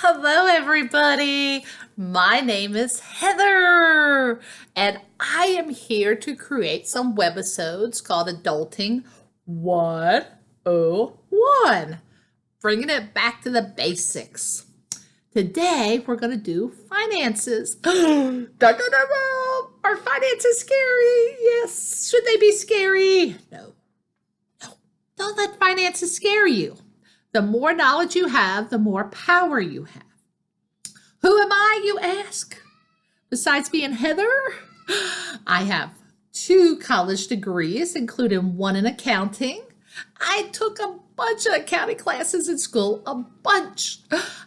Hello, everybody. My name is Heather, and I am here to create some webisodes called Adulting 101, bringing it back to the basics. Today, we're going to do finances. Dun, dun, dun, dun. Are finances scary? Yes. Should they be scary? No. No. Don't let finances scare you. The more knowledge you have, the more power you have. Who am I, you ask? Besides being Heather, I have 2 college degrees, including 1 in accounting. I took a bunch of accounting classes in school, a bunch.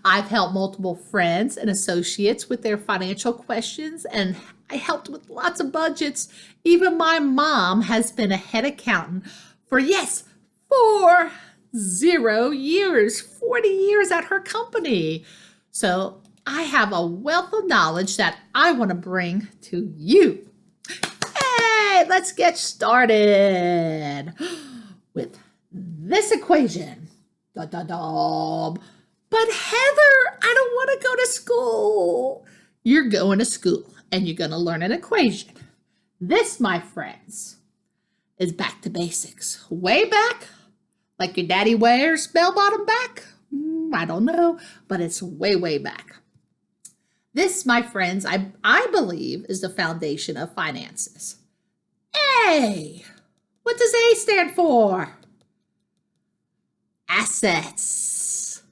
I've helped multiple friends and associates with their financial questions, and I helped with lots of budgets. Even my mom has been a head accountant for, yes, 40 years, 40 years at her company. So I have a wealth of knowledge that I want to bring to you. Hey, let's get started with this equation. Da, da, da. But Heather, I don't want to go to school. You're going to school and you're going to learn an equation. This, my friends, is back to basics. Way back, like your daddy wears bell-bottom back. I don't know, but it's way, way back. This, my friends, I believe is the foundation of finances. A. What does A stand for? Assets.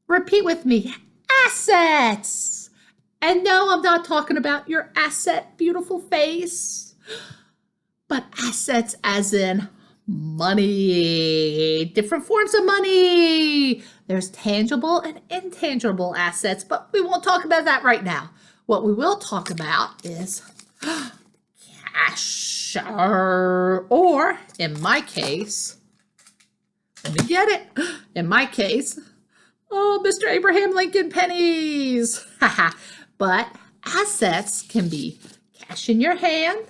Repeat with me. Assets. And no, I'm not talking about your asset, beautiful face, but assets as in money, different forms of money. There's tangible and intangible assets, but we won't talk about that right now. What we will talk about is cash, or in my case, let me get it. In my case, Mr. Abraham Lincoln pennies. But assets can be cash in your hand,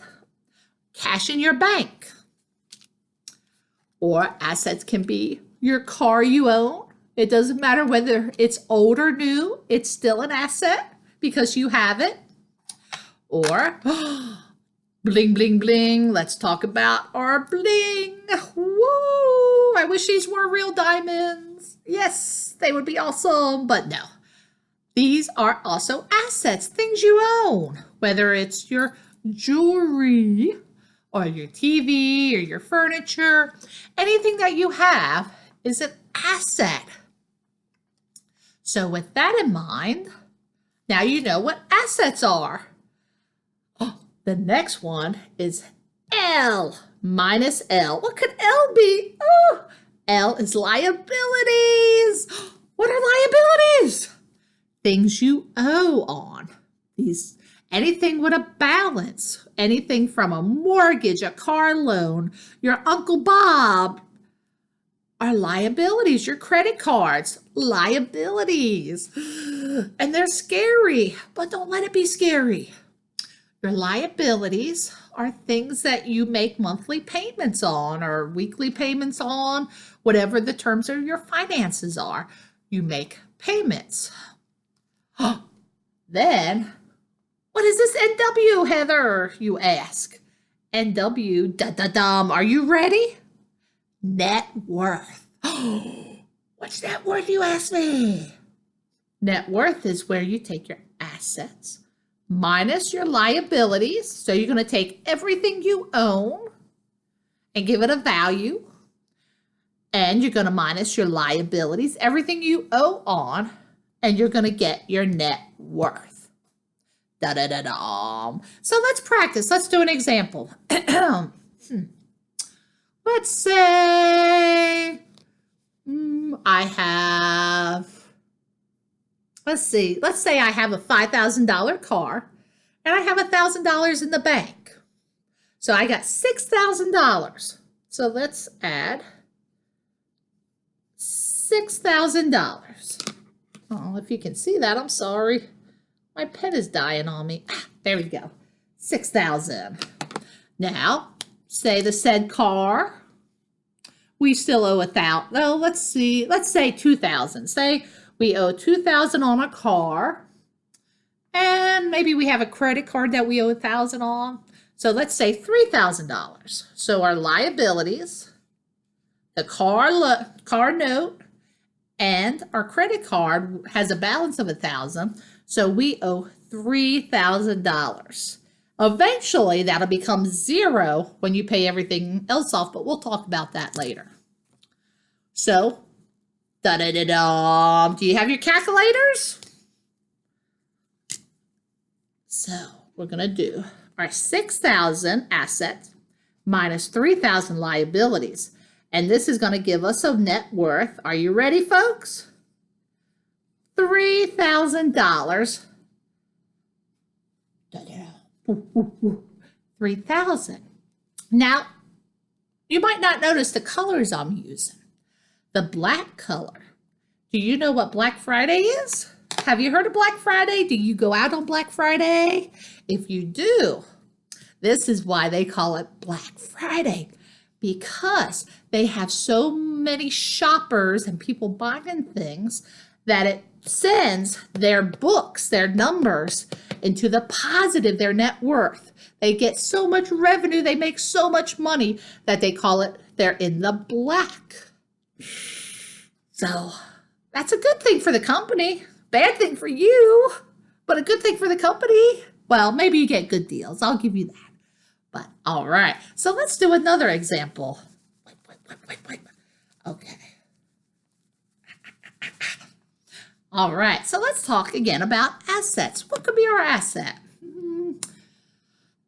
cash in your bank. Or assets can be your car you own. It doesn't matter whether it's old or new, it's still an asset because you have it. Or bling, bling, bling. Let's talk about our bling. Woo! I wish these were real diamonds. Yes, they would be awesome, but no. These are also assets, things you own, whether it's your jewelry, or your TV, or your furniture. Anything that you have is an asset. So with that in mind, now you know what assets are. Oh, the next one is L minus L. What could L be? Oh, L is liabilities. What are liabilities? Things you owe on. Anything with a balance, anything from a mortgage, a car loan, your Uncle Bob, are liabilities, your credit cards, liabilities. And they're scary, but don't let it be scary. Your liabilities are things that you make monthly payments on or weekly payments on, whatever the terms of your finances are. You make payments. Then, what is this NW, Heather, you ask? NW, da-da-dum, are you ready? Net worth. What's net worth, you ask me? Net worth is where you take your assets minus your liabilities. So you're going to take everything you own and give it a value. And you're going to minus your liabilities, everything you owe on, and you're going to get your net worth. Da-da-da-da. So let's practice. Let's do an example. Let's say let's say I have a $5,000 car and I have $1,000 in the bank. So I got $6,000. So let's add $6,000. Oh, if you can see that, I'm sorry. My pen is dying on me. There we go. 6,000. Now, say the said car, we still owe 1,000. No, let's see. Let's say 2,000. Say We owe $2,000 on a car, and maybe we have a credit card that we owe $1,000 on. So let's say $3,000. So our liabilities, the car note, and our credit card has a balance of $1,000. So we owe $3,000. Eventually, that'll become zero when you pay everything else off, but we'll talk about that later. So, da-da-da-da, do you have your calculators? So, we're going to do our 6,000 assets minus 3,000 liabilities. And this is going to give us a net worth. Are you ready, folks? $3,000. 3,000. Now, you might not notice the colors I'm using. The black color. Do you know what Black Friday is? Have you heard of Black Friday? Do you go out on Black Friday? If you do, this is why they call it Black Friday. Because they have so many shoppers and people buying things that it sends their books, their numbers, into the positive, their net worth. They get so much revenue, they make so much money that they call it they're in the black. So that's a good thing for the company. Bad thing for you, but a good thing for the company. Well, maybe you get good deals. I'll give you that. But all right, so let's do another example. Wait. Okay. All right, so let's talk again about assets. What could be our asset?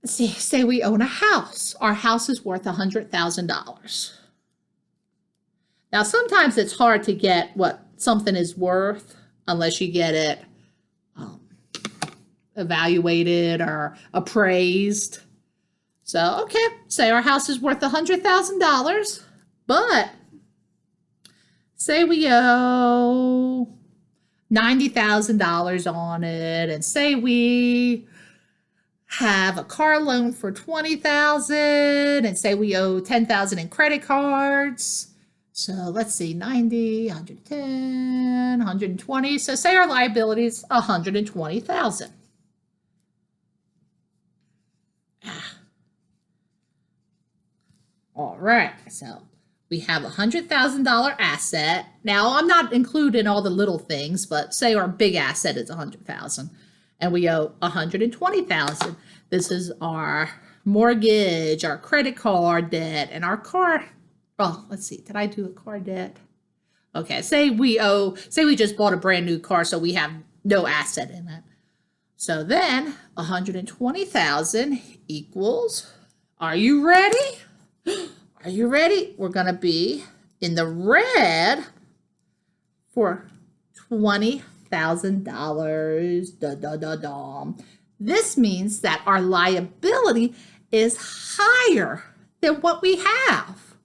Let's see, say we own a house. Our house is worth $100,000. Now, sometimes it's hard to get what something is worth unless you get it evaluated or appraised. So, okay, say our house is worth $100,000, but say we owe $90,000 on it, and say we have a car loan for $20,000, and say we owe $10,000 in credit cards. So let's see, 90, 110, 120. So say our liability is $120,000. All right, so we have a $100,000 asset. Now, I'm not including all the little things, but say our big asset is $100,000 and we owe $120,000. This is our mortgage, our credit card debt, and our car. Oh, let's see. Did I do a car debt? Okay, say we just bought a brand new car, so we have no asset in it. So then 120,000 equals, are you ready? Are you ready? We're going to be in the red for $20,000. This means that our liability is higher than what we have.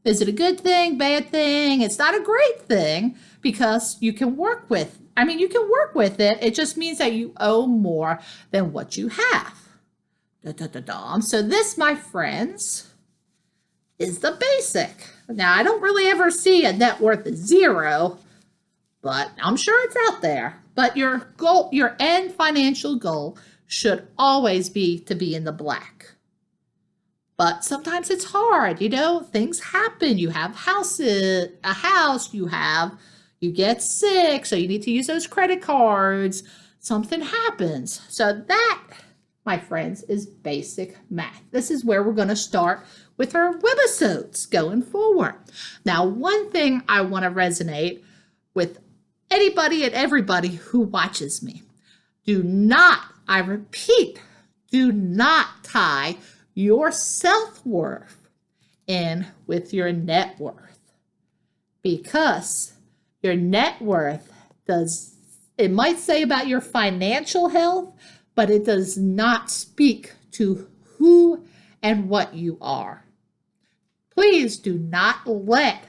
Is it a good thing, bad thing? It's not a great thing because you can work with, you can work with it. It just means that you owe more than what you have. So this, my friends, is the basic. Now, I don't really ever see a net worth of zero, but I'm sure it's out there. But your goal, your end financial goal should always be to be in the black. But sometimes it's hard, things happen. You have a house, you get sick, so you need to use those credit cards. Something happens. So that, my friends, is basic math. This is where we're going to start with our webisodes going forward. Now, one thing I want to resonate with anybody and everybody who watches me. Do not, I repeat, do not tie your self-worth in with your net worth. Because your net worth it might say about your financial health, but it does not speak to who and what you are. Please do not let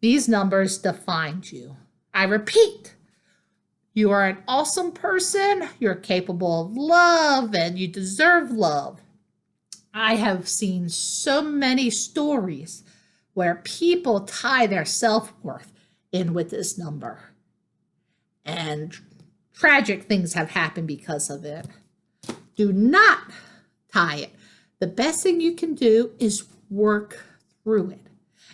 these numbers define you. I repeat, you are an awesome person, you're capable of love, and you deserve love. I have seen so many stories where people tie their self-worth in with this number. and tragic things have happened because of it. Do not tie it. The best thing you can do is work through it.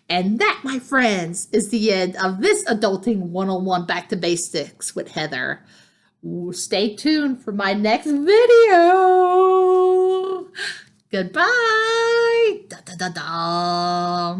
And that, my friends, is the end of this Adulting 101 Back to Basics with Heather. Stay tuned for my next video. Goodbye. Da, da, da, da.